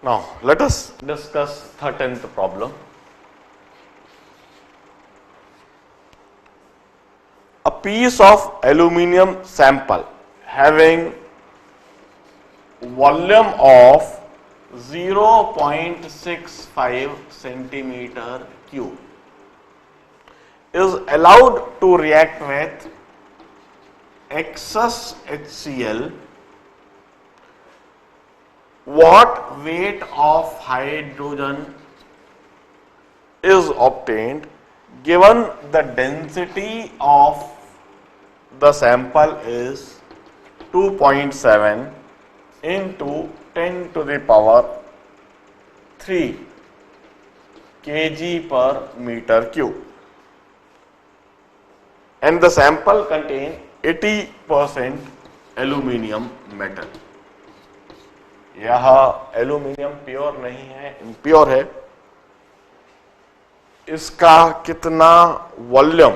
Now let us discuss 13th problem. A piece of aluminum sample having volume of 0.65 centimeter cube is allowed to react with excess HCl. What weight of hydrogen is obtained given the density of the sample is 2.7 into 10 to the power 3 kg per meter cube, and the sample contain 80% aluminium metal. यह aluminium pure नहीं है, impure है. इसका कितना volume,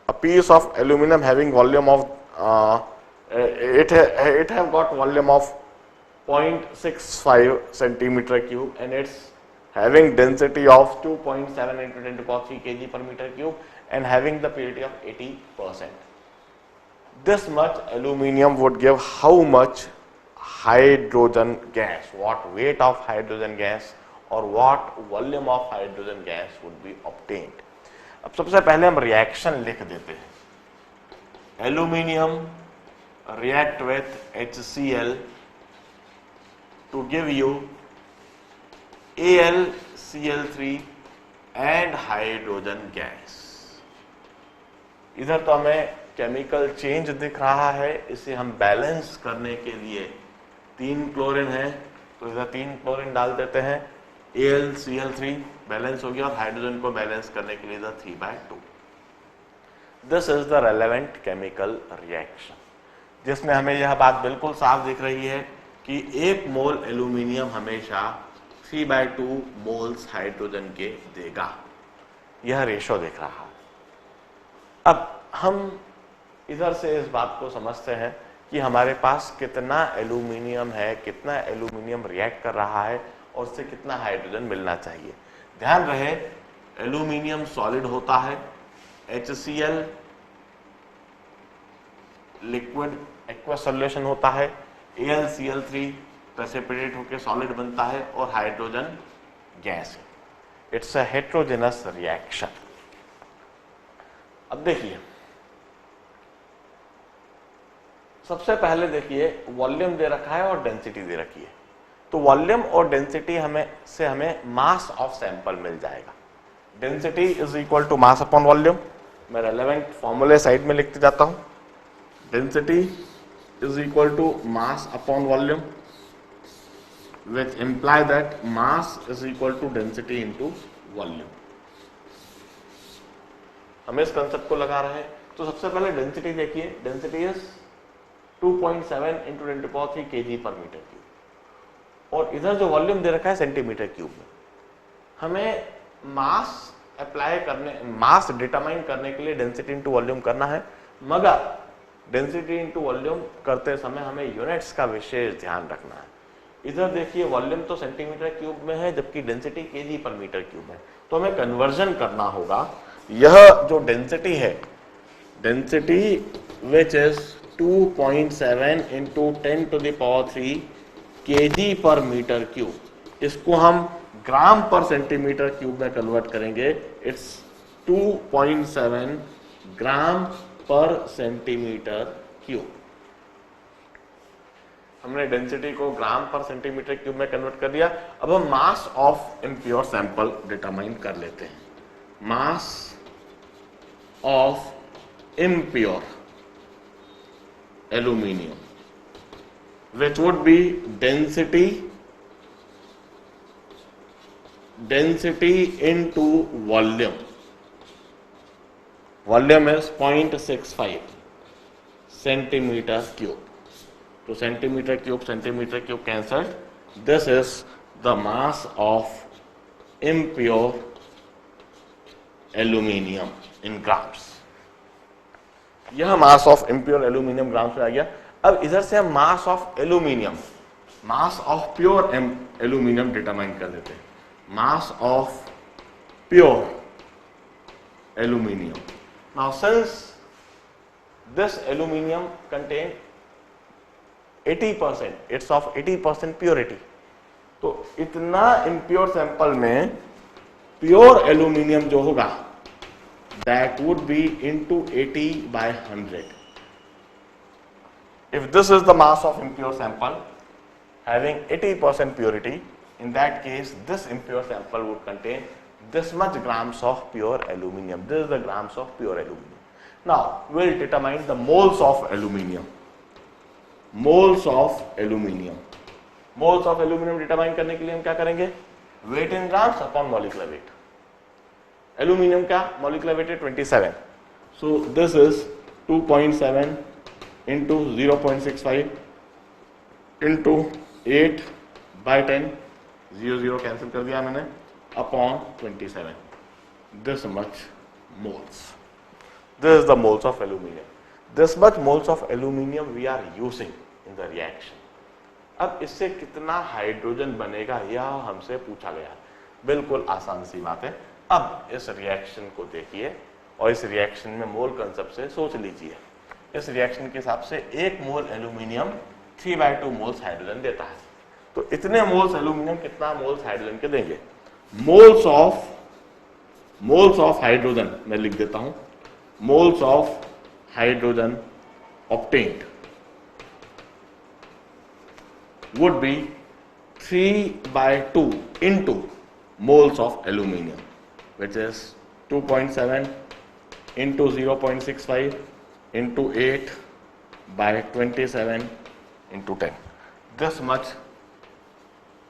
a piece of aluminum having volume of it have got volume of 0.65 centimeter cube and it's having density of 2.7 into 10 to the power 3 kg per meter cube and having the purity of 80%. This much aluminium would give how much hydrogen gas, what weight of hydrogen gas or what volume of hydrogen gas would be obtained. अब सबसे पहले हम reaction लिख देते हैं. Aluminium react with HCl to give you AlCl3 and hydrogen gas. इधर तो हमें केमिकल चेंज दिख रहा है, इसे हम बैलेंस करने के लिए 3 क्लोरीन है तो इधर 3 क्लोरीन डाल देते हैं. AlCl3 बैलेंस हो गया और हाइड्रोजन को बैलेंस करने के लिए 3/2. This is the relevant chemical reaction, जिसमें हमें यह बात बिल्कुल साफ दिख रही है कि 1 मोल एल्यूमिनियम हमेशा 3/2 मोल्स हाइड्रोजन के देगा. यह रेशो दिख रहा है. अब हम इधर से इस बात को समझते हैं कि हमारे पास कितना एल्यूमिनियम है, कितना एल्यूमिनियम रिएक्ट कर रहा है और उससे कितना हाइड्रोजन मिलना चाहिए. ध्यान रहे एल्यूमिनियम सॉलिड होता है, HCl लिक्विड एक्वा सॉल्यूशन होता है, AlCl3 प्रेसिपिटेट होकर सॉलिड बनता है और हाइड्रोजन गैस है. It's a heterogeneous reaction. अब देखिए, सबसे पहले देखिए वॉल्यूम दे रखा है और डेंसिटी दे रखी है. तो वॉल्यूम और डेंसिटी हमें मास ऑफ सैंपल मिल जाएगा. Density is equal to mass upon volume. मैं रेलेवेंट फॉर्मूले साइड में लिखते जाता हूं. Density is equal to mass upon volume which imply that mass is equal to density into volume. हम इस कंसेप्ट को लगा रहे हैं. तो सबसे पहले डेंसिटी देखिए. Density is 2.7 into 10 to the power 3 kg per meter cube और इधर जो वॉल्यूम दे रखा है सेंटीमीटर क्यूब में. हमें मास अप्लाई करने, मास डिटरमाइन करने के लिए डेंसिटी इनटू वॉल्यूम करना है, मगर डेंसिटी इनटू वॉल्यूम करते समय हमें यूनिट्स का विशेष ध्यान रखना है. इधर देखिए वॉल्यूम तो सेंटीमीटर क्यूब में है जबकि डेंसिटी केजी पर मीटर क्यूब है. तो हमें कन्वर्जन करना होगा. यह जो डेंसिटी है, density which is 2.7 into 10 to the power 3 kg पर मीटर क्यूब, इसको हम ग्राम पर सेंटीमीटर क्यूब में कन्वर्ट करेंगे. इट्स 2.7 ग्राम पर सेंटीमीटर क्यूब. हमने डेंसिटी को ग्राम पर सेंटीमीटर क्यूब में कन्वर्ट कर दिया. अब हम मास ऑफ इम्प्योर सैंपल डिटरमाइन कर लेते हैं. मास of impure aluminium, which would be density into volume. Volume is 0.65 centimeter cube. So centimeter cube cancelled. This is the mass of impure aluminium in grams. यह मास of impure aluminium ग्राम में आ गया. अब इधर से हम mass of aluminium mass of pure aluminium determine कर देते हैं, mass of pure aluminium. Now since this aluminium contain 80%, it's of 80% purity, तो इतना इम्प्योर सैंपल में प्योर एल्यूमिनियम जो होगा that would be into 80/100. If this is the mass of impure sample having 80% purity, in that case this impure sample would contain this much grams of pure aluminum. This is the grams of pure aluminum. Now we will determine the moles of aluminum. Moles of aluminum. Moles of aluminum determine करने के लिए हम क्या करेंगे? Weight in grams upon molecular weight. Aluminium का molecular weight है 27, so this is 2.7 into 0.65 into 8/10, 0 cancel कर दिया मैंने, upon 27, this much moles. This is the moles of aluminium. This much moles of aluminium we are using in the reaction. अब इससे कितना hydrogen बनेगा यह हमसे पूछा गया. बिल्कुल आसान सी बात है. अब इस रिएक्शन को देखिए और इस रिएक्शन में मोल कंसेप्ट से सोच लीजिए. इस रिएक्शन के हिसाब से 1 मोल एल्यूमिनियम 3/2 मोल्स हाइड्रोजन देता है. तो इतने मोल्स एल्यूमिनियम कितना मोल्स हाइड्रोजन के देंगे? मोल्स ऑफ हाइड्रोजन मैं लिख देता हूं. Moles of hydrogen obtained would be 3/2 into moles of aluminum, which is 2.7 into 0.65 into 8/27 into 10. This much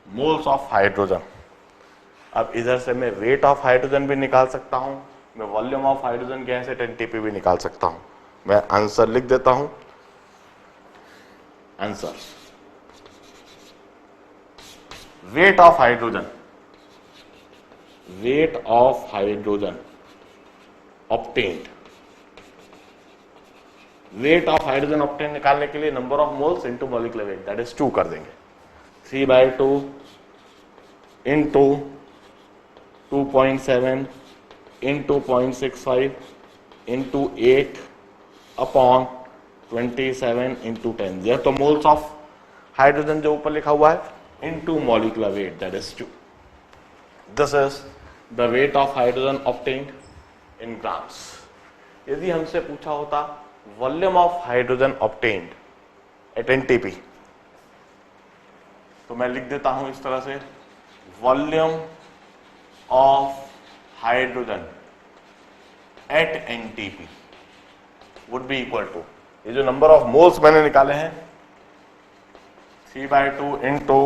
moles of hydrogen. अब इधर से मैं वेट ऑफ हाइड्रोजन भी निकाल सकता हूं, मैं वॉल्यूम ऑफ हाइड्रोजन गैस है 10 भी निकाल सकता हूं. मैं आंसर लिख देता हूं. Answer weight of hydrogen, weight of hydrogen obtained. weight of hydrogen obtained निकालने के लिए number of moles into molecular weight, that is 2 कर देंगे. 3/2 into 2.7 into 0.65 into 8 upon 27 into 10. यह तो moles of hydrogen जो ऊपर लिखा हुआ है into molecular weight, that is 2. This is the weight of hydrogen obtained in grams. यदि हमसे पूछा होता volume of hydrogen obtained at NTP, तो मैं लिख देता हूं इस तरह से, volume of hydrogen at NTP would be equal to, ये जो number of moles मैंने निकाले हैं 3/2 into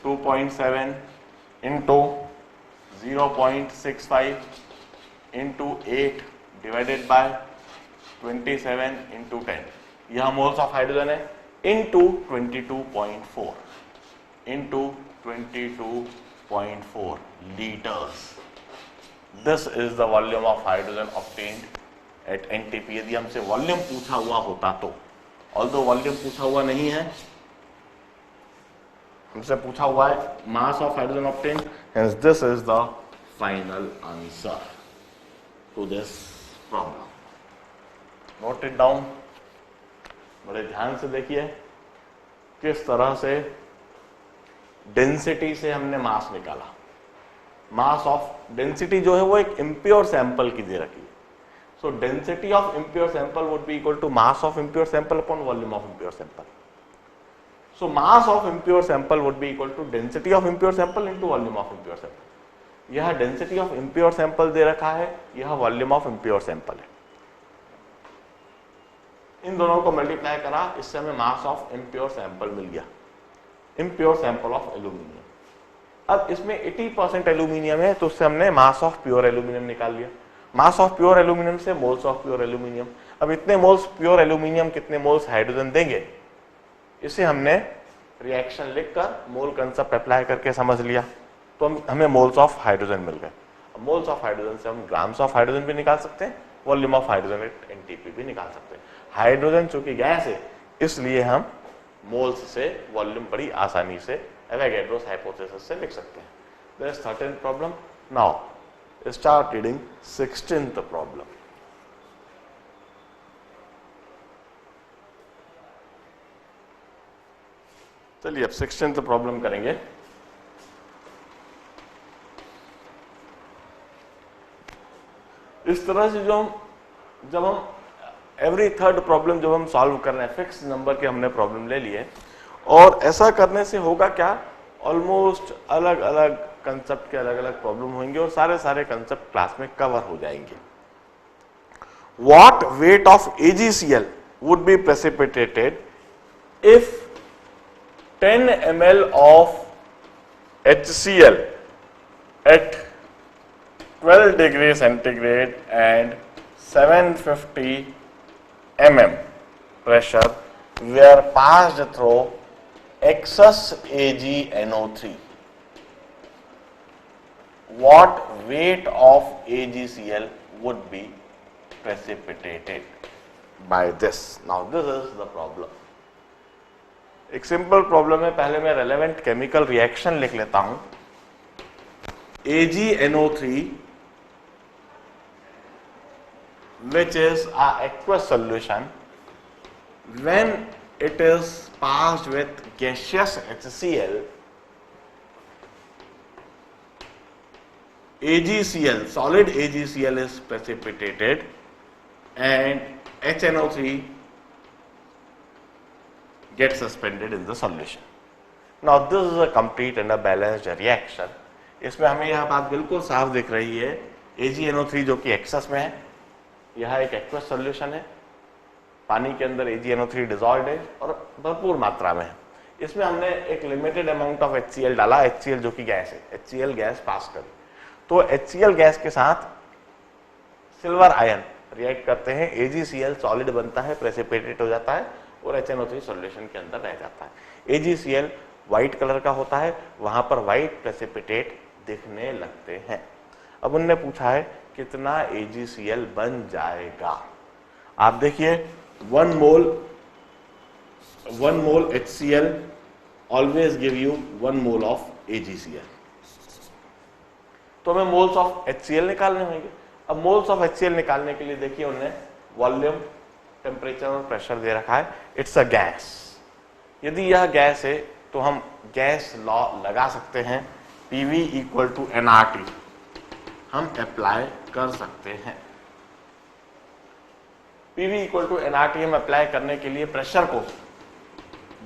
2.7 into 0.65 into 8 divided by 27 into 10. यह मोल्स ऑफ हाइड्रोजन है into 22.4 into 22.4 liters. This is the volume of hydrogen obtained at NTP. यदि हमसे volume पूछा हुआ होता तो, ऑल्दो वॉल्यूम पूछा हुआ नहीं है, हमसे पूछा हुआ है mass of hydrogen obtained, hence this is the final answer to this problem. Note it down, बड़े ध्यान से देखिए किस तरह से डेंसिटी से हमने मास निकाला. मास ऑफ डेंसिटी जो है वो एक इम्प्योर सैंपल की दे रखी है. So density of impure sample would be equal to mass of impure sample upon volume of impure sample. So mass of impure sample would be equal to density of impure sample into volume of impure sample. यह density of impure sample दे रखा है, यह volume of impure sample है. इन दोनों को multiply करा, इससे हमें mass of impure sample मिल गया, impure sample of aluminium. अब इसमें 80% एल्यूमिनियम है, तो उससे हमने mass of pure aluminium निकाल लिया. mass of pure aluminium से moles of pure aluminium. अब इतने moles pure aluminium कितने moles हाइड्रोजन देंगे, इसे हमने रिएक्शन लिखकर मोल कंसेप्ट अप्लाई करके समझ लिया, तो हमें मोल्स ऑफ हाइड्रोजन मिल गए. मोल्स ऑफ हाइड्रोजन से हम ग्राम्स ऑफ हाइड्रोजन भी निकाल सकते हैं, volume of hydrogen at NTP भी निकाल सकते हैं. हाइड्रोजन चूंकि गैस है इसलिए हम मोल्स से वॉल्यूम बड़ी आसानी से एवोगैड्रोस हाइपोथेसिस से लिख सकते हैं। There is 13th problem. Now start reading 16th problem. चलिए अब 16th प्रॉब्लम करेंगे। इस तरह से जब हम एवरी थर्ड प्रॉब्लम जब हम सॉल्व कर रहे हैं, फिक्स नंबर के हमने प्रॉब्लम ले लिए, और ऐसा करने से होगा क्या, ऑलमोस्ट अलग अलग कंसेप्ट के अलग अलग प्रॉब्लम होंगे और सारे कंसेप्ट क्लास में कवर हो जाएंगे। What weight of AgCl would be precipitated if 10 ml of HCl at 12 degrees centigrade and 750 mm pressure were passed through excess AgNO3. What weight of AgCl would be precipitated by this? Now this is the problem. एक simple problem है, पहले मैं relevant chemical reaction लिख लेता हूं। AgNO3 which is a aqueous solution when it is passed with gaseous HCl, AgCl, solid AgCl is precipitated and HNO3 get suspended in the solution. Now this is a complete and a balanced reaction. इसमें हमें यह बात बिल्कुल साफ दिख रही है, AgNO3 जो कि एक्सेस में है, यह एक एक्वस सॉल्यूशन है, पानी के अंदर AgNO3 डिसॉल्व्ड है और भरपूर मात्रा में है। इसमें हमने एक लिमिटेड अमाउंट ऑफ HCl डाला, HCl जो कि गैस है, HCl गैस पास करी, तो HCl गैस के साथ सिल्वर आयन रिएक्ट करते हैं, AgCl सॉलिड बनता है, प्रेसिपिटेट हो जाता है और HNO3 सॉल्यूशन के अंदर रह जाता है। AgCl व्हाइट कलर का होता है, वहां पर व्हाइट प्रेसिपिटेट दिखने लगते हैं। अब उनने पूछा है कितना AgCl बन जाएगा। आप देखिए 1 मोल HCl always give you 1 mole of AgCl। तो हमें मोल्स ऑफ HCl निकालने होंगे। अब मोल्स ऑफ HCl निकालने के लिए देखिए उन्होंने वॉल्यूम, टेम्परेचर और प्रेशर दे रखा है। It's a gas. यदि यह गैस है तो हम गैस लॉ लगा सकते हैं, PV इक्वल टू nRT हम अप्लाई कर सकते हैं। PV इक्वल टू nRT हम अप्लाई करने के लिए प्रेशर को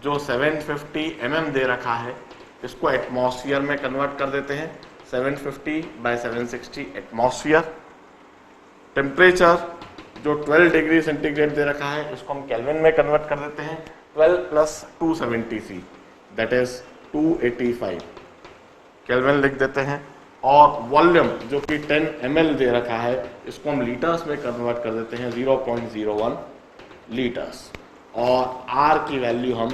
जो 750 mm दे रखा है इसको एटमॉस्फेयर में कन्वर्ट कर देते हैं, 750 by 760 एटमॉस्फेयर। टेम्परेचर जो 12 डिग्री सेंटीग्रेड दे रखा है इसको हम केल्विन में कन्वर्ट कर देते हैं, 12 + 270 दैट इज 285 केल्विन लिख देते हैं। और वॉल्यूम जो कि 10 ml दे रखा है इसको हम लीटर्स में कन्वर्ट कर देते हैं, 0.01 लीटर्स। और R की वैल्यू हम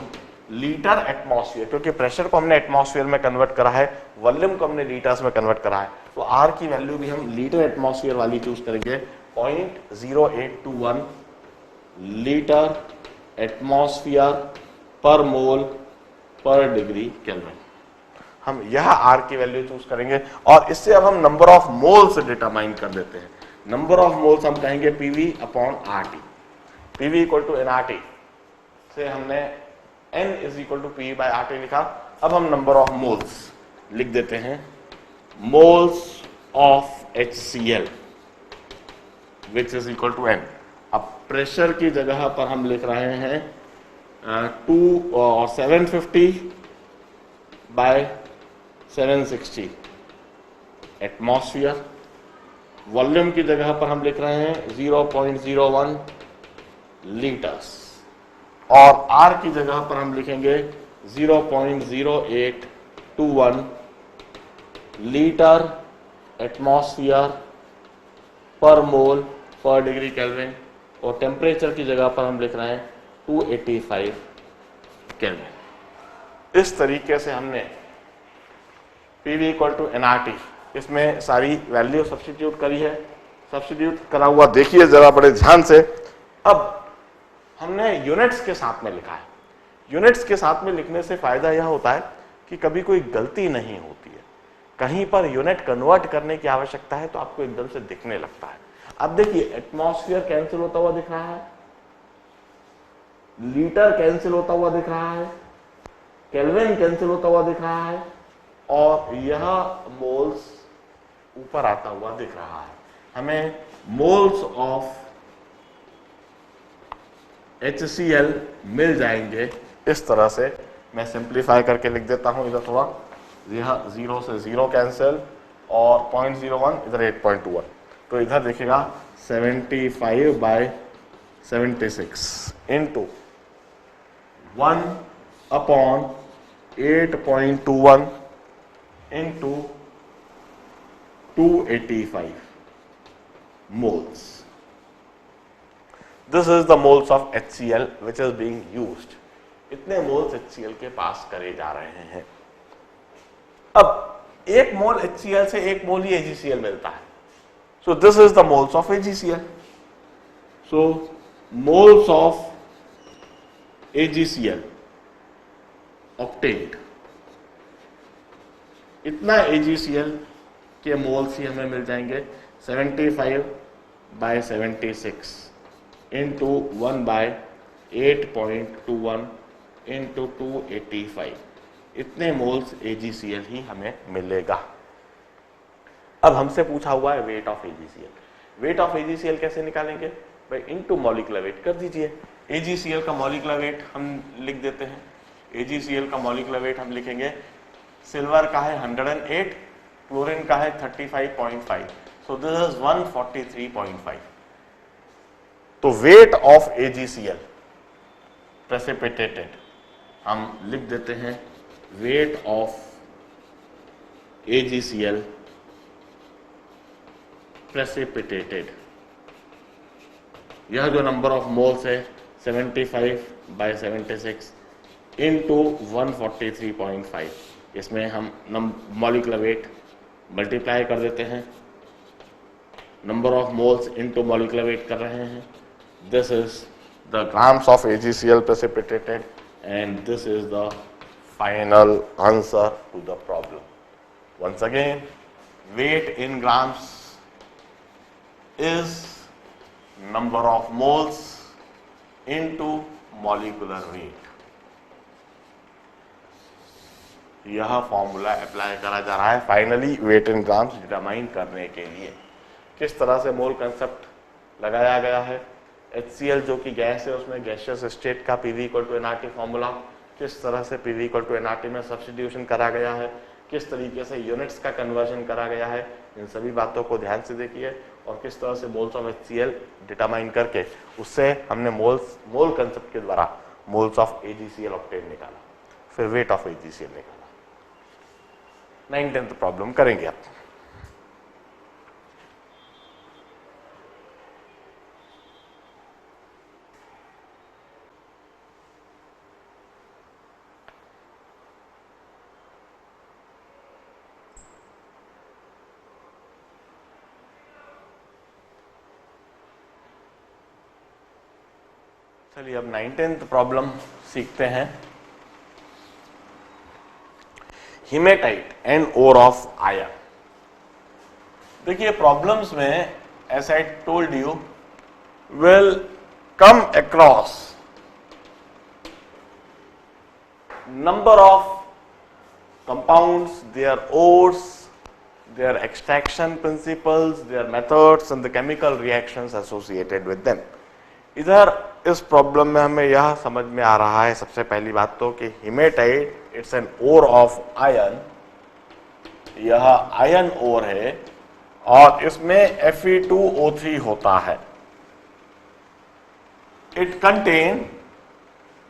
लीटर एटमॉस्फेयर, क्योंकि प्रेशर को हमने एटमॉस्फेयर में कन्वर्ट करा है, वॉल्यूम को हमने लीटर्स में कन्वर्ट करा है, तो R की वैल्यू भी हम लीटर एटमॉस्फेयर वाली चूज करेंगे, 0.0821 लीटर एटमॉस्फेयर पर मोल पर डिग्री केल्विन। हम यह R की वैल्यू चूज करेंगे और इससे अब हम नंबर ऑफ मोल्स डिटरमाइन कर देते हैं। नंबर ऑफ मोल्स हम कहेंगे PV/RT। PV equal to nRT से हमने N is equal to PV/RT लिखा। अब हम नंबर ऑफ मोल्स लिख देते हैं, moles of HCl which is equal to N। अब प्रेशर की जगह पर हम लिख रहे हैं 750 by 760 एटमॉस्फेयर। वॉल्यूम की जगह पर हम लिख रहे हैं 0.01 लीटर्स और R की जगह पर हम लिखेंगे 0.0821 लीटर एटमॉस्फेयर पर मोल पर डिग्री केल्विन और टेम्परेचर की जगह पर हम लिख रहे हैं 285 केल्विन। इस तरीके से हमने PV इक्वल टू nRT इसमें सारी वैल्यू सब्स्टिट्यूट करी है। सब्स्टिट्यूट करा हुआ देखिए जरा बड़े ध्यान से। अब हमने यूनिट्स के साथ में लिखा है। यूनिट्स के साथ में लिखने से फायदा यह होता है कि कभी कोई गलती नहीं होती है, कहीं पर यूनिट कन्वर्ट करने की आवश्यकता है तो आपको एकदम से दिखने लगता है। अब देखिए एटमॉस्फेयर कैंसिल होता हुआ दिख रहा है, लीटर कैंसिल होता हुआ दिख रहा है, केल्विन कैंसिल होता हुआ दिख रहा है, और यह मोल्स ऊपर आता हुआ दिख रहा है। हमें मोल्स ऑफ HCl मिल जाएंगे इस तरह से। मैं सिंप्लीफाई करके लिख देता हूं इधर थोड़ा, यह 0 से 0 कैंसिल और 0.01 इधर 8.21, तो इधर देखिएगा 75/76 into 1/8.21 into 285 moles. This is the moles of HCl which is being used. इतने मोल्स HCl के पास करे जा रहे हैं। अब एक मोल HCl से एक मोल ही AgCl मिलता है, so this is the moles of AgCl. So moles of AgCl obtained, इतना AgCl के मोल्स ही हमें मिल जाएंगे 75/76 इंटू 1/8.21 इंटू 285, इतने मोल्स AgCl ही हमें मिलेगा। अब हमसे पूछा हुआ है weight of AgCl। Weight of AgCl कैसे निकालेंगे भाई? इनटू मॉलिक्यूलर वेट कर दीजिए। AgCl का मॉलिक्यूलर वेट हम लिख देते हैं। AgCl का मॉलिक्यूलर वेट हम लिखेंगे, सिल्वर का है 108, क्लोरीन का है 35.5, सो दिस इज 143.5। तो वेट ऑफ AgCl प्रेसिपिटेटेड हम लिख देते हैं, वेट ऑफ AgCl प्रेसिपिटेटेड, यह जो नंबर ऑफ मोल्स है 75/76 इंटू 143.5, इसमें हम मॉलिक्यूलर वेट मल्टीप्लाई कर देते हैं, number of moles into molecular weight कर रहे हैं। This is the grams of AgCl precipitated and this is the final answer to the problem. Once again, weight in grams is number of moles into molecular weight. यह formula apply करा जा रहा है finally weight in grams determine करने के लिए। किस तरह से मोल कंसेप्ट लगाया गया है, HCl जो कि गैस है उसमें गैसियस स्टेट का PV = nRT फॉर्मूला, किस तरह से PV = nRT में सब्स्टिट्यूशन करा गया है, किस तरीके से यूनिट्स का कन्वर्जन करा गया है, इन सभी बातों को ध्यान से देखिए। और किस तरह से मोल्स ऑफ HCl डिटरमाइन करके उससे हमने मोल कंसेप्ट के द्वारा मोल्स ऑफ AgCl ऑब्टेन निकाला, फिर वेट ऑफ AgCl निकाला। 9th प्रॉब्लम करेंगे आप। चलिए अब 9th प्रॉब्लम सीखते हैं। Haematite and ore of iron. देखिए प्रॉब्लम्स में as I told you will come across number of compounds, their ores, their extraction principles, their methods and the chemical reactions associated with them. इधर इस problem में हमें यह समझ में आ रहा है सबसे पहली बात तो कि haematite its an ore of iron, यह आयन ओर है और इसमें Fe2O3 होता है। It contain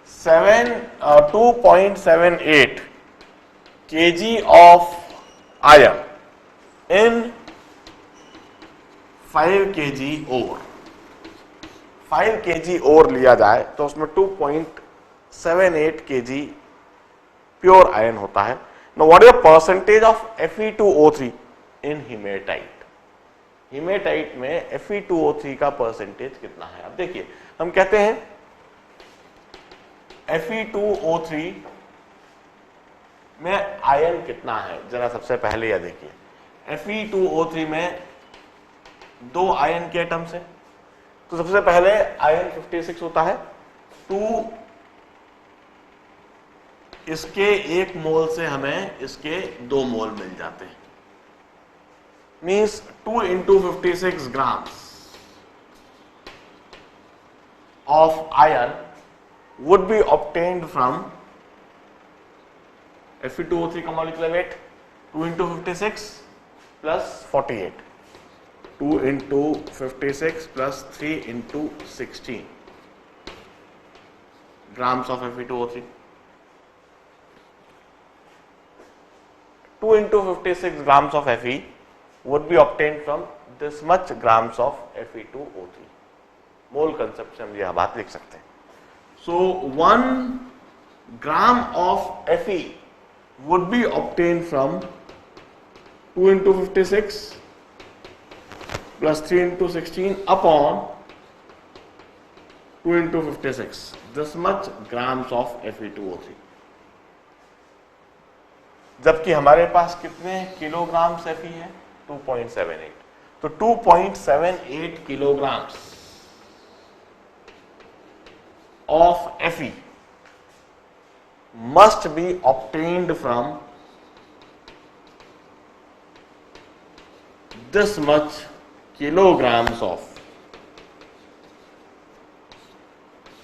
2.78 kg of iron in 5 kg ore। 5 kg ore लिया जाए तो उसमें 2.78 kg प्योर आयन होता है। Now what is the percentage of Fe2O3 in hematite? hematite में Fe2O3 का परसेंटेज कितना है? अब देखिए हम कहते हैं Fe2O3 में आयन कितना है, जरा सबसे पहले यह देखिए। Fe2O3 में 2 आयन के एटम्स है, तो सबसे पहले आयन 56 होता है। 2 इसके 1 मोल से हमें इसके 2 मोल मिल जाते हैं, means 2 into 56 grams of iron would be obtained from Fe2O3 का molecular weight 2 into 56 plus 48, 2 into 56 plus 3 into 16 grams of Fe2O3. 2 into 56 grams of Fe would be obtained from this much grams of Fe2O3. Mole concept से हम यह बात लिख सकते हैं। So 1 gram of Fe would be obtained from 2 into 56 plus 3 into 16 upon 2 into 56, this much grams of Fe2O3। जबकि हमारे पास कितने किलोग्राम Fe है? 2.78, तो 2.78 kilograms of Fe must be obtained from this much kilograms of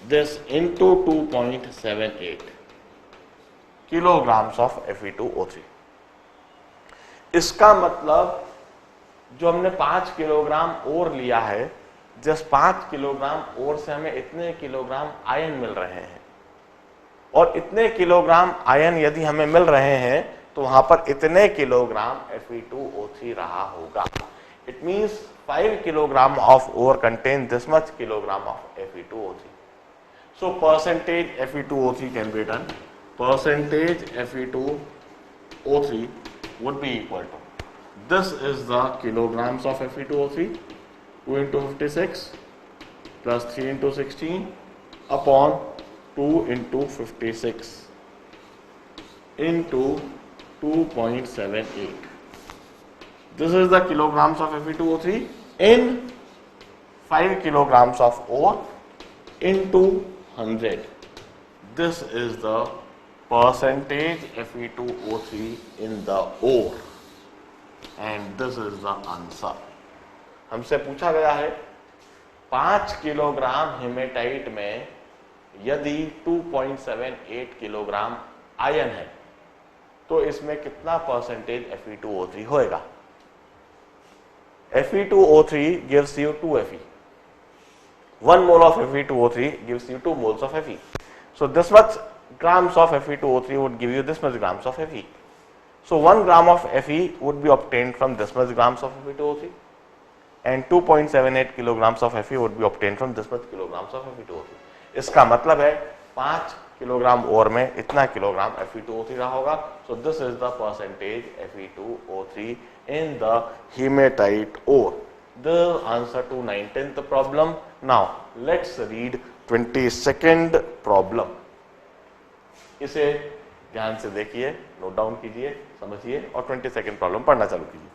this into 2.78 kilograms of Fe2O3। इसका मतलब जो हमने 5 kilogram और लिया है, जिस 5 किलोग्राम और से हमें इतने किलोग्राम आयन मिल रहे हैं, और इतने किलोग्राम आयन यदि हमें मिल रहे हैं तो वहां पर इतने किलोग्राम Fe2O3 रहा होगा। It means 5 kilogram of ore contain this much kilogram of Fe2O3। So percentage Fe2O3 can be done, percentage Fe2O3 would be equal to, this is the kilograms of Fe2O3, 2 into 56 plus 3 into 16 upon 2 into 56 into 2.78. This is the kilograms of Fe2O3 in 5 kilograms of ore into 100. This is the percentage Fe2O3 in the ore, and this is the answer. हमसे पूछा गया है 5 kilogram haematite में यदि 2.78 kilogram ion है तो इसमें कितना परसेंटेज Fe2O3 होएगा। Fe2O3 gives you 2 Fe. 1 mole of Fe2O3 gives you 2 moles of Fe. So this much grams of Fe2O3 would give you this much grams of Fe. So 1 gram of Fe would be obtained from this much grams of Fe2O3, and 2.78 kilograms of Fe would be obtained from this much kilograms of Fe2O3. इसका मतलब है 5 kilogram ओर में इतना kilogram Fe2O3 रहा होगा। So this is the percentage Fe2O3 in the hematite ore. The answer to 19th problem. Now let's read 22nd problem. इसे ध्यान से देखिए, नोट डाउन कीजिए, समझिए और 22nd प्रॉब्लम पढ़ना चालू कीजिए।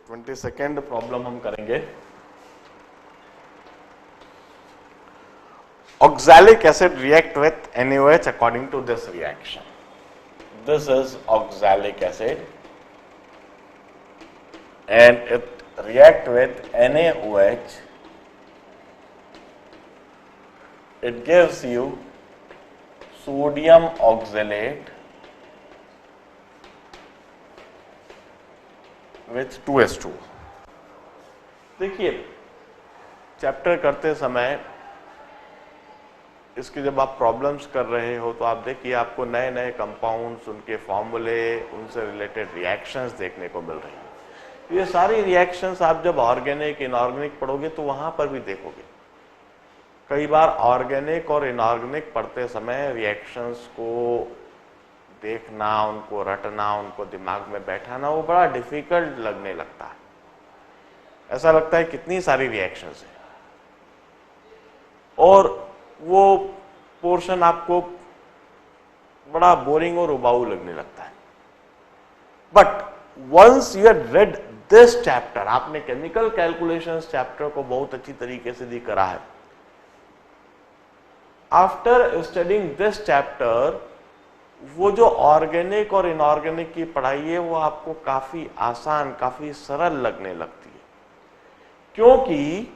ट्वेंटी सेकेंड प्रॉब्लम हम करेंगे। Oxalic acid react with NaOH according to this reaction. This is oxalic acid and it react with NaOH. It gives you sodium oxalate with 2s2. देखिए chapter करते समय इसके जब आप प्रॉब्लम्स कर रहे हो तो आप देखिए आपको नए नए कंपाउंड्स, उनके फॉर्मूले, उनसे रिलेटेड रिएक्शंस देखने को मिल रही हैं। ये सारी रिएक्शंस आप जब ऑर्गेनिक, इनऑर्गेनिक पढ़ोगे तो वहां पर भी देखोगे। कई बार ऑर्गेनिक और इनऑर्गेनिक पढ़ते समय रिएक्शंस को देखना, उनको रटना, उनको दिमाग में बैठाना वो बड़ा डिफिकल्ट लगने लगता है। ऐसा लगता है कितनी सारी रिएक्शंस है और वो पोर्शन आपको बड़ा बोरिंग और उबाऊ लगने लगता है। But once you have read this chapter, आपने केमिकल कैलकुलेशंस चैप्टर को बहुत अच्छी तरीके से करा है, आफ्टर स्टडिंग दिस चैप्टर वो जो ऑर्गेनिक और इनऑर्गेनिक की पढ़ाई है वो आपको काफी आसान, काफी सरल लगने लगती है, क्योंकि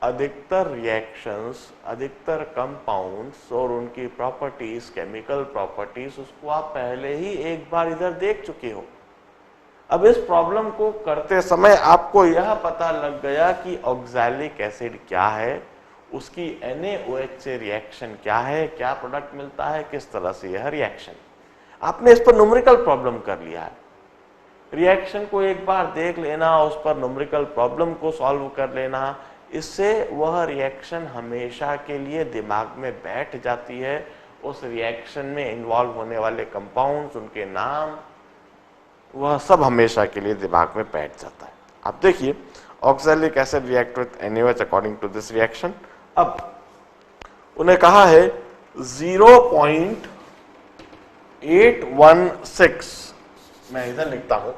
अधिकतर रिएक्शंस, अधिकतर कंपाउंड्स और उनकी प्रॉपर्टीज, केमिकल प्रॉपर्टीज, उसको आप पहले ही एक बार इधर देख चुके हो। अब इस प्रॉब्लम को करते समय आपको यह पता लग गया कि ऑक्सैलिक एसिड क्या है, उसकी NaOH से रिएक्शन क्या है, क्या प्रोडक्ट मिलता है, किस तरह से यह रिएक्शन, आपने इस पर न्यूमेरिकल प्रॉब्लम कर लिया है। रिएक्शन को एक बार देख लेना, उस पर न्यूमेरिकल प्रॉब्लम को सॉल्व कर लेना, इससे वह रिएक्शन हमेशा के लिए दिमाग में बैठ जाती है। उस रिएक्शन में इन्वॉल्व होने वाले कंपाउंड्स, उनके नाम, वह सब हमेशा के लिए दिमाग में बैठ जाता है। आप देखिए, oxalic acid react with NaOH according to this reaction. अब उन्हें कहा है 0.816, मैं इधर लिखता हूं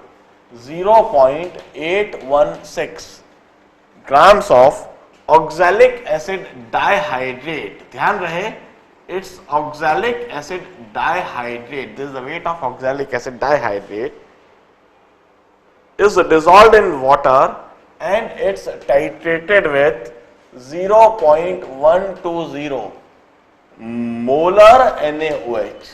0.816 grams of oxalic acid dihydrate. ध्यान रहे, it's oxalic acid dihydrate, this is the weight of oxalic acid dihydrate, is dissolved in water and it's titrated with 0.120 molar NaOH.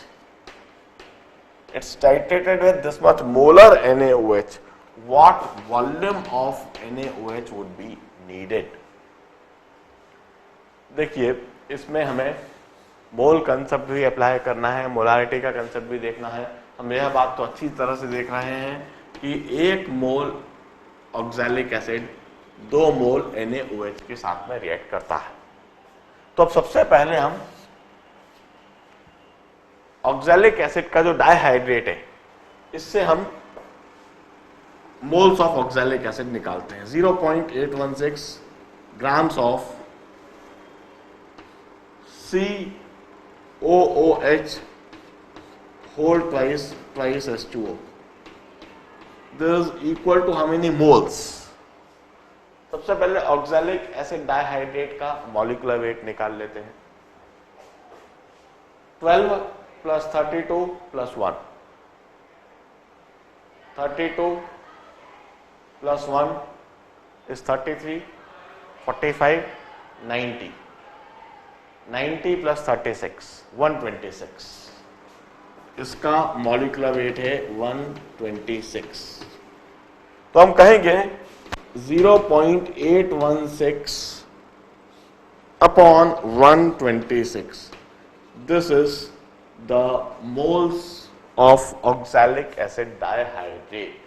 It's titrated with this much molar NaOH. What volume of NaOH would be needed? देखिए, इसमें हमें मोल concept भी apply करना है, molarity का concept भी देखना है। हम यह बात तो अच्छी तरह से देख रहे हैं कि 1 मोल ऑक्सैलिक एसिड 2 मोल NaOH के साथ में रिएक्ट करता है। तो अब सबसे पहले हम ऑक्सैलिक एसिड का जो डाइहाइड्रेट है, इससे हम मोल्स ऑफ ऑक्सैलिक एसिड निकालते हैं। 0.816 grams of COOH whole twice H2O. This is equal to how many moles? सबसे पहले ऑक्सैलिक एसिड डाइहाइड्रेट का मॉलिक्यूलर वेट निकाल लेते हैं। 12 plus 32 plus 1, 32 plus 1 is 33, 45, 90, 90 plus 36, 126, इसका मॉलिक्यूलर वेट है 126। तो हम कहेंगे 0.816 upon 126, this is the moles of oxalic acid dihydrate.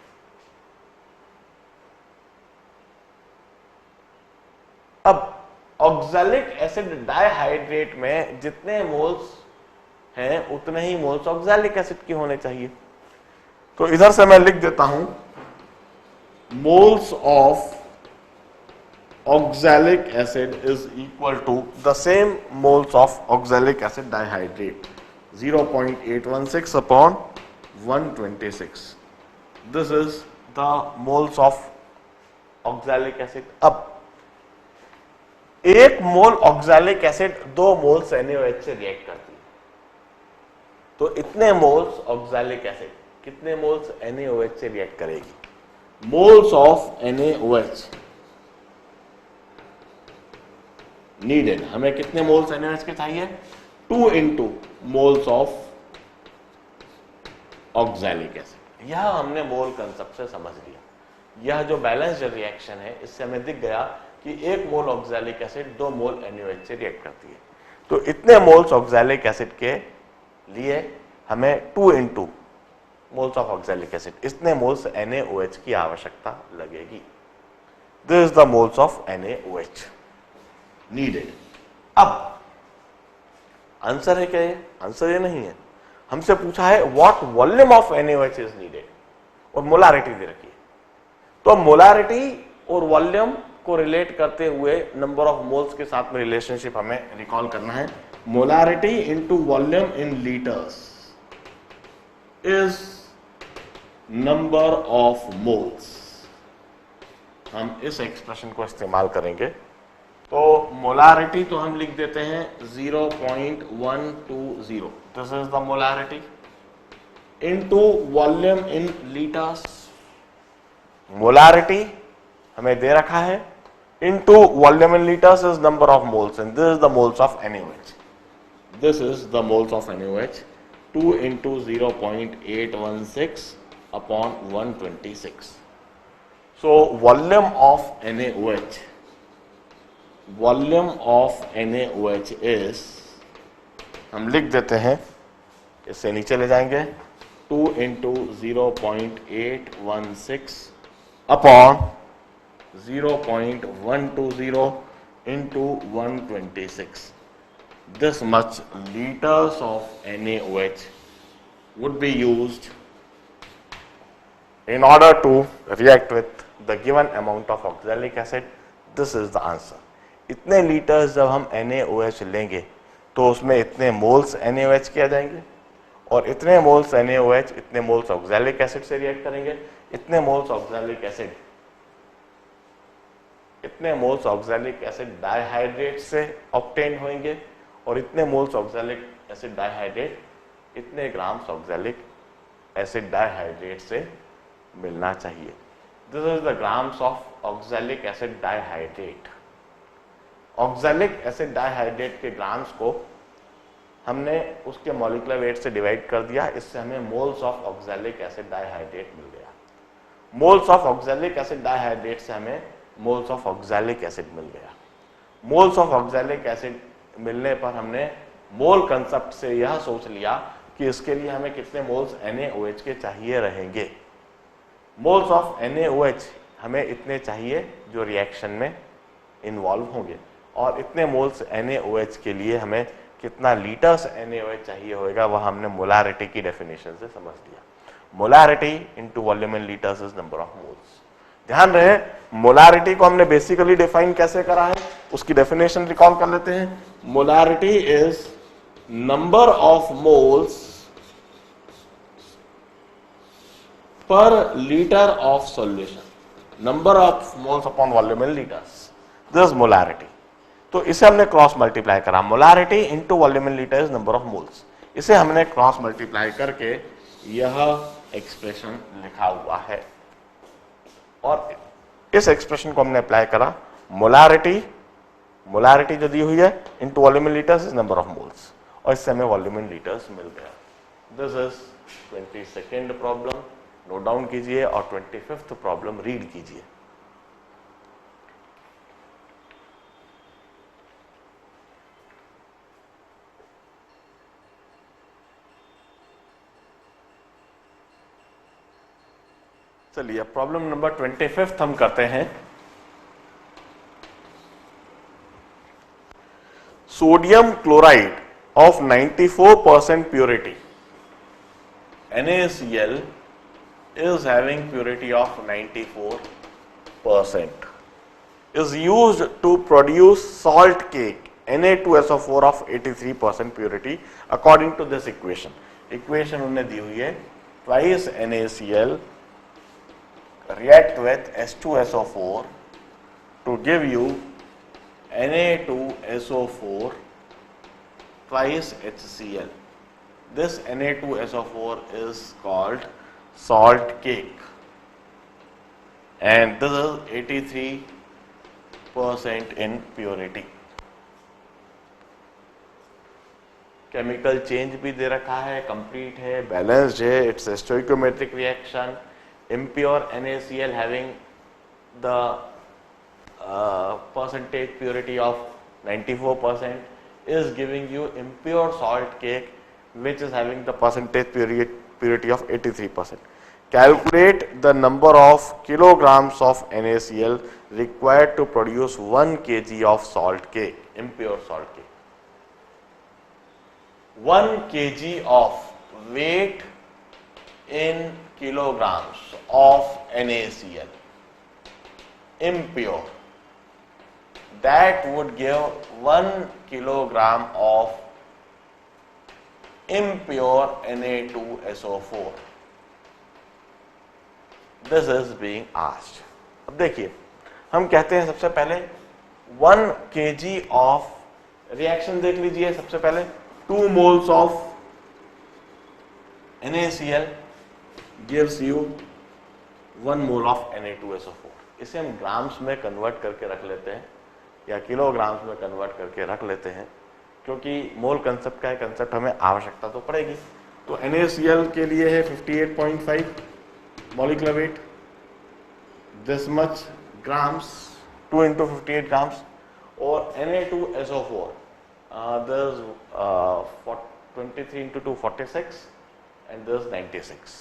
अब ऑक्सैलिक एसिड डाइहाइड्रेट में जितने मोल्स हैं उतने ही मोल्स ऑक्सैलिक एसिड के होने चाहिए। तो इधर से मैं लिख देता हूं moles of oxalic acid is equal to the same moles of oxalic acid dihydrate 0.816 upon 126, this is the moles of oxalic acid. अब 1 mole oxalic acid 2 moles NaOH से रिएक्ट करती है, तो इतने मोल्स ऑक्सैलिक एसिड कितने moles NaOH से react करेगी? Moles of NaOH needed, हमें कितने मोल्स NaOH के चाहिए? 2 into moles of oxalic acid. यह हमने मोल कंसेप्ट से समझ लिया। यह जो बैलेंस्ड रिएक्शन है, इससे हमें दिख गया कि 1 मोल ऑक्सैलिक एसिड 2 मोल NaOH से रिएक्ट करती है। तो इतने मोल्स ऑक्सैलिक एसिड के लिए हमें 2 into moles of oxalic acid, इतने मोल्स NaOH की आवश्यकता लगेगी। This is the moles of NaOH needed. अब आंसर है क्या? ये आंसर ये नहीं है, हमसे पूछा है what volume of NaOH is needed और मोलारिटी दे रखी है। तो मोलारिटी और वॉल्यूम को रिलेट करते हुए नंबर ऑफ मोल्स के साथ में रिलेशनशिप हमें रिकॉल करना है। Molarity into volume in litres is number of moles. हम इस एक्सप्रेशन को इस्तेमाल करेंगे। तो मोलारिटी तो हम लिख देते हैं 0.120, this is the molarity, into volume in litres, molarity हमें दे रखा है, into volume in litres is number of moles and this is the moles of NaOH, this is the moles of NaOH, 2 into 0.816 upon 126. So volume of NaOH is, हम लिख देते हैं, इससे नीचे ले जाएंगे, 2 into 0.816 upon 0.120 into 126. This much liters of NaOH would be used in order to react with the given amount of oxalic acid. This is the answer. इतने litres जब हम NaOH लेंगे तो उसमें इतने मोल्स NaOH किया जाएंगे और इतने मोल्स NaOH इतने मोल्स ऑक्सैलिक एसिड से रिएक्ट करेंगे, इतने मोल्स ऑक्सैलिक एसिड डाइहाइड्रेट से ऑब्टेन होंगे और इतने मोल्स ऑक्सैलिक एसिड डाइहाइड्रेट इतने ग्राम्स ऑक्सैलिक एसिड डाइहाइड्रेट से मिलना चाहिए। This is the grams of oxalic acid dihydrate. Oxalic acid dihydrate के ग्राम्स को हमने उसके मॉलिक्यूलर वेट से डिवाइड कर दिया, इससे हमें moles of oxalic acid dihydrate मिल गया। Moles of oxalic acid dihydrate से हमें मोल्स ऑफ ऑक्सैलिक एसिड मिल गया। मोल्स ऑफ ऑक्सैलिक एसिड मिलने पर हमने मोल कंसेप्ट से यह सोच लिया कि इसके लिए हमें कितने मोल्स NaOH के चाहिए रहेंगे। मोल्स ऑफ NaOH हमें इतने चाहिए जो रिएक्शन में इन्वॉल्व होंगे और इतने मोल्स NaOH के लिए हमें कितना लीटर्स NaOH चाहिए होगा वह हमने मोलारिटी की डेफिनेशन से समझ लिया। Molarity into volume in litres is number of moles. ध्यान रहे मोलारिटी को हमने बेसिकली डिफाइन कैसे करा है, उसकी डेफिनेशन रिकॉल कर लेते हैं। Molarity is number of moles per liter of solution, number of moles upon volume in liters, this is molarity। तो इसे हमने क्रॉस मल्टीप्लाई करा, molarity into volume in litre is number of moles, इसे हमने cross multiply करके यह expression लिखा हुआ है और इस एक्सप्रेशन को हमने अप्लाई करा। मोलारिटी जो दी हुई है into volume in litres is number of moles और इससे हमें वॉल्यूम इन लीटर्स मिल गया। This is 22nd problem, note down कीजिए और 25th प्रॉब्लम रीड कीजिए। चलिए प्रॉब्लम नंबर 25 हम करते हैं। Sodium chloride of 94% purity NaCl is having purity of 94%, is used to produce salt cake Na2SO4 of 83% purity according to this equation। Equation उन्हें दी हुई है, twice NaCl react with H2SO4 to give you Na2SO4 twice HCl. This Na2SO4 is called salt cake and this is 83% in purity। Chemical change भी दे रखा है, complete है, balanced है, it's a stoichiometric reaction। impure NaCl having the percentage purity of 94% is giving you impure salt cake which is having the percentage purity of 83%। Calculate the number of kilograms of NaCl required to produce 1 kg of salt cake, impure salt cake. 1 kg of weight in kilograms of NaCl, impure, that would give 1 kilogram of impure Na2SO4. This is being asked. अब देखिए, हम कहते हैं सबसे पहले 1 kg of reaction देख लीजिए. सबसे पहले 2 moles of NaCl gives you 1 mole of Na2SO4. इसे हम ग्राम्स में कन्वर्ट करके रख लेते हैं या किलोग्राम्स में कन्वर्ट करके रख लेते हैं, क्योंकि मोल कंसेप्ट का कंसेप्ट हमें आवश्यकता तो पड़ेगी. तो NaCl के लिए है 58.5 molecular weight, this much grams, 2 into 58 grams. और Na2SO4, there's 23 into 2 46 and there's 96.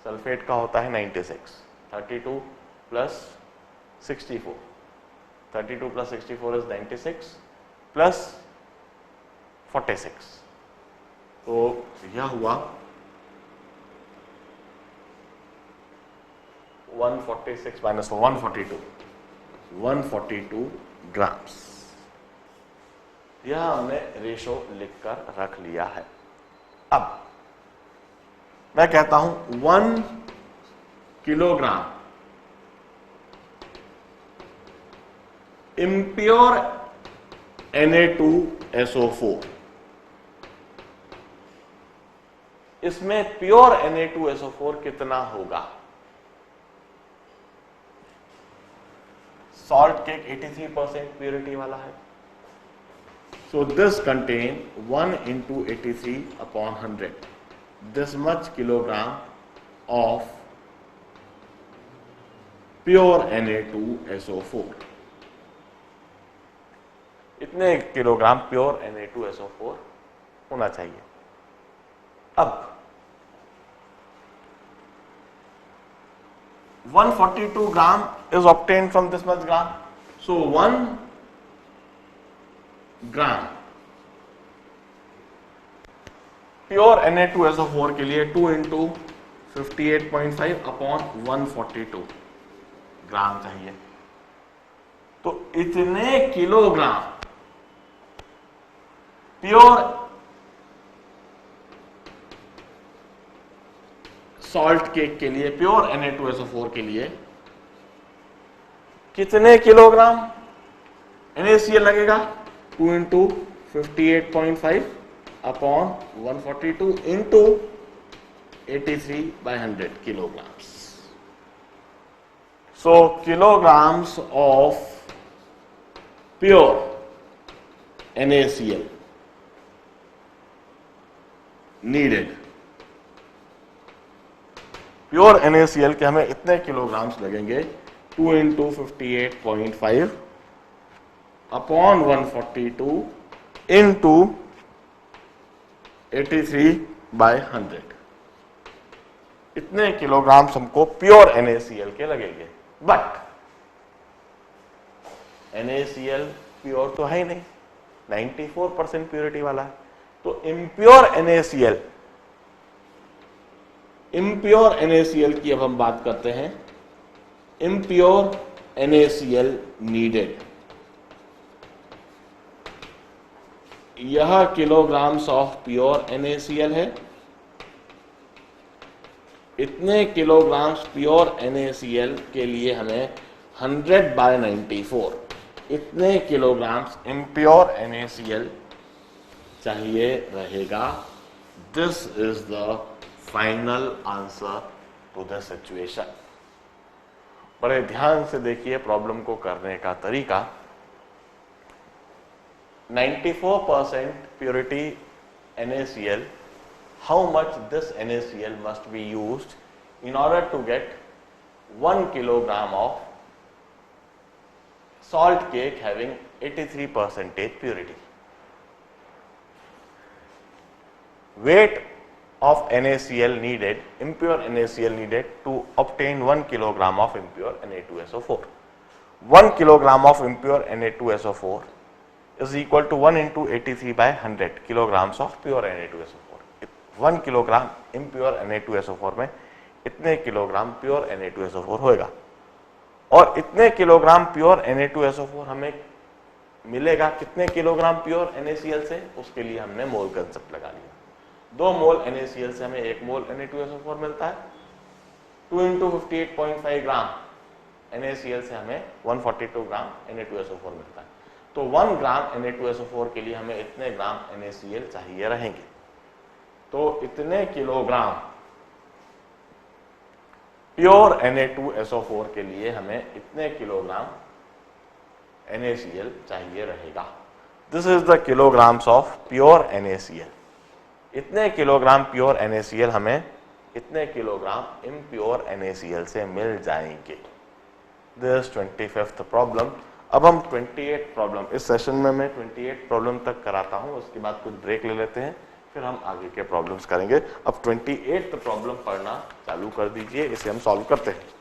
Sulphate का होता है 96. 32 plus 64. 32 plus 64 is 96 plus 46. तो यह हुआ 146 minus 142. 142 ग्राम्स. यह हमने रेशो लिखकर रख लिया है. अब मैं कहता हूं 1 किलोग्राम इम्प्योर Na2SO4, इसमें प्योर Na2SO4 कितना होगा? सॉल्ट केक 83% प्योरिटी वाला है. So this contain 1 into 83 upon 100. This much kilogram of pure Na2SO4. इतने किलोग्राम प्योर Na2SO4 होना चाहिए. अब 142 gram is obtained from this much gram. So 1 gram pure Na2SO4 के लिए 2 into 58.5 upon 142 ग्राम चाहिए. तो इतने किलोग्राम प्योर सॉल्ट केक के लिए, प्योर Na2SO4 के लिए कितने किलोग्राम NaCl लगेगा? 2 into 58.5 upon 142 into 83/100 kilograms. So kilograms of pure NaCl needed. Pure NaCl के हमें इतने किलोग्राम्स लगेंगे. 2 into 58.5 upon 142 into 83/100. इतने किलोग्राम्स हमको प्योर NaCl के लगेंगे. बट NaCl प्योर तो है ही नहीं, 94% प्योरिटी वाला है. तो इम्प्योर NaCl की अब हम बात करते हैं. इम्प्योर NaCl नीडेड, यह किलोग्राम्स ऑफ प्योर NaCl है. इतने किलोग्राम्स प्योर NaCl के लिए हमें 100/94 इतने किलोग्राम्स इम्प्योर NaCl चाहिए रहेगा. This is the final answer to the situation. बड़े ध्यान से देखिए प्रॉब्लम को करने का तरीका. 94% purity NaCl, how much this NaCl must be used in order to get 1 kilogram of salt cake having 83% purity. Weight of NaCl needed, impure NaCl needed to obtain 1 kilogram of impure Na2SO4. 1 kilogram of impure Na2SO4 is equal to 1 into 83 by 100 kilograms of pure Na2SO4. 1 kilogram impure Na2SO4 में इतने kilogram pure Na2SO4 होएगा, और इतने kilogram pure Na2SO4 हमें मिलेगा कितने kilogram pure NaCl से, उसके लिए हमने मोल कंसेप्ट लगा लिया। 2 मोल NaCl से हमें 1 मोल Na2SO4 मिलता है। 2 into 58.5 ग्राम NaCl से हमें 142 ग्राम Na2SO4 मिलता है। तो 1 ग्राम Na2SO4 के लिए हमें इतने ग्राम NaCl चाहिए रहेंगे। तो इतने किलोग्राम प्योर Na2SO4 के लिए हमें इतने किलोग्राम NaCl चाहिए रहेगा। This is the kilograms of pure NaCl। इतने किलोग्राम प्योर NaCl हमें इतने किलोग्राम इम्प्योर NaCl से मिल जाएंगे। This 25th problem. अब हम 28 प्रॉब्लम, इस सेशन में मैं 28 प्रॉब्लम तक कराता हूं, उसके बाद कुछ ब्रेक ले लेते हैं, फिर हम आगे के प्रॉब्लम्स करेंगे। अब 28th प्रॉब्लम पढ़ना चालू कर दीजिए, इसे हम सॉल्व करते हैं।